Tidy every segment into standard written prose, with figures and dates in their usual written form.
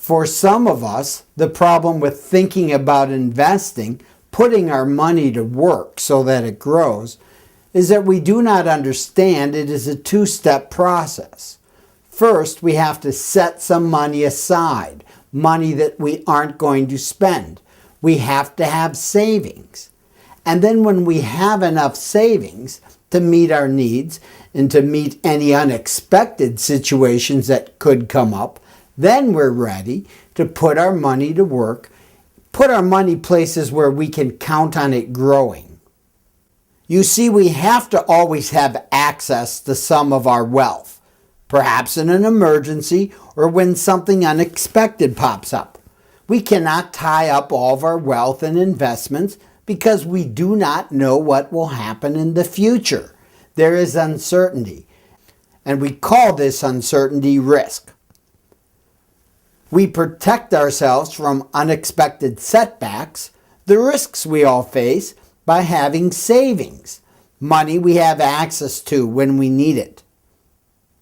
For some of us, the problem with thinking about investing, putting our money to work so that it grows, is that we do not understand it is a two-step process. First, we have to set some money aside, money that we aren't going to spend. We have to have savings. And then when we have enough savings to meet our needs and to meet any unexpected situations that could come up, then we're ready to put our money to work, put our money places where we can count on it growing. You see, we have to always have access to some of our wealth, perhaps in an emergency or when something unexpected pops up. We cannot tie up all of our wealth in investments because we do not know what will happen in the future. There is uncertainty, and we call this uncertainty risk. We protect ourselves from unexpected setbacks, the risks we all face, by having savings, money we have access to when we need it.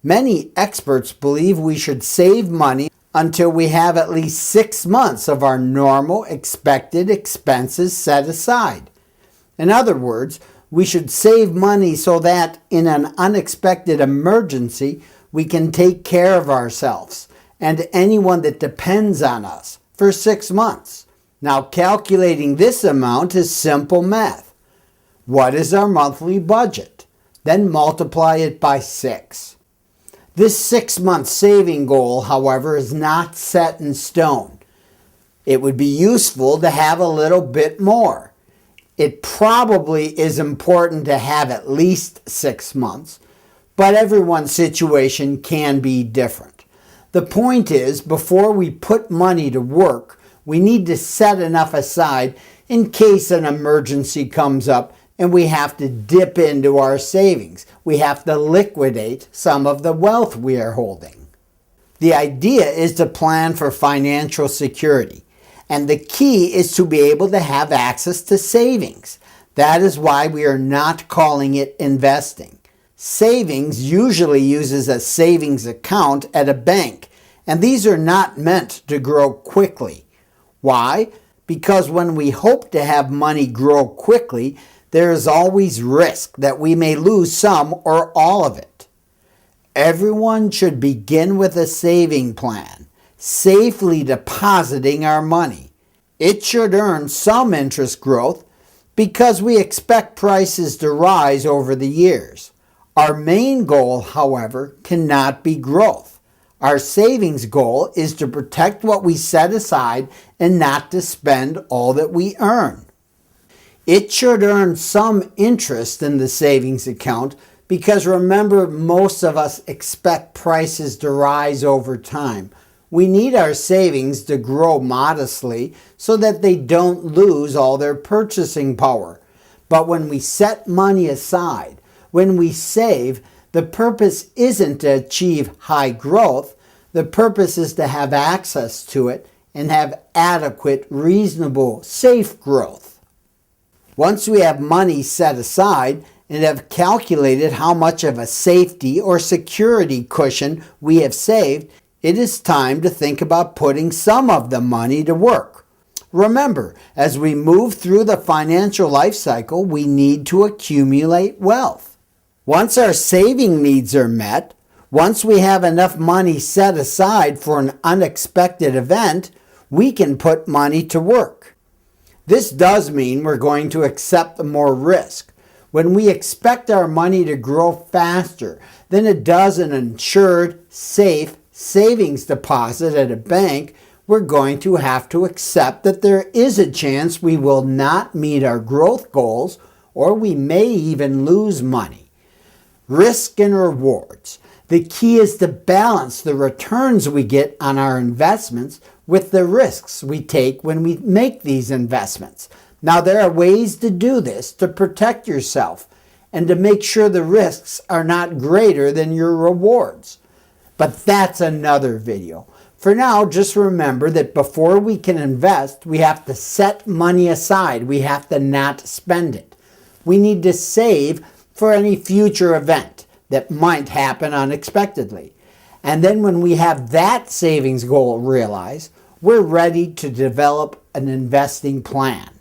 Many experts believe we should save money until we have at least 6 months of our normal expected expenses set aside. In other words, we should save money so that in an unexpected emergency, we can take care of ourselves and anyone that depends on us for 6 months. Now, calculating this amount is simple math. What is our monthly budget? Then multiply it by 6. This 6-month saving goal, however, is not set in stone. It would be useful to have a little bit more. It probably is important to have at least 6 months, but everyone's situation can be different. The point is, before we put money to work, we need to set enough aside in case an emergency comes up and we have to dip into our savings. We have to liquidate some of the wealth we are holding. The idea is to plan for financial security, and the key is to be able to have access to savings. That is why we are not calling it investing. Savings usually uses a savings account at a bank, and these are not meant to grow quickly. Why? Because when we hope to have money grow quickly, there is always risk that we may lose some or all of it. Everyone should begin with a saving plan, safely depositing our money. It should earn some interest growth because we expect prices to rise over the years. Our main goal, however, cannot be growth. Our savings goal is to protect what we set aside and not to spend all that we earn. It should earn some interest in the savings account because remember, most of us expect prices to rise over time. We need our savings to grow modestly so that they don't lose all their purchasing power. But when we set money aside, when we save, the purpose isn't to achieve high growth. The purpose is to have access to it and have adequate, reasonable, safe growth. Once we have money set aside and have calculated how much of a safety or security cushion we have saved, it is time to think about putting some of the money to work. Remember, as we move through the financial life cycle, we need to accumulate wealth. Once our saving needs are met, once we have enough money set aside for an unexpected event, we can put money to work. This does mean we're going to accept more risk. When we expect our money to grow faster than it does an insured, safe savings deposit at a bank, we're going to have to accept that there is a chance we will not meet our growth goals or we may even lose money. Risk and rewards. The key is to balance the returns we get on our investments with the risks we take when we make these investments. Now, there are ways to do this to protect yourself and to make sure the risks are not greater than your rewards. But that's another video. For now, just remember that before we can invest, we have to set money aside. We have to not spend it. We need to save for any future event that might happen unexpectedly. And then when we have that savings goal realized, we're ready to develop an investing plan.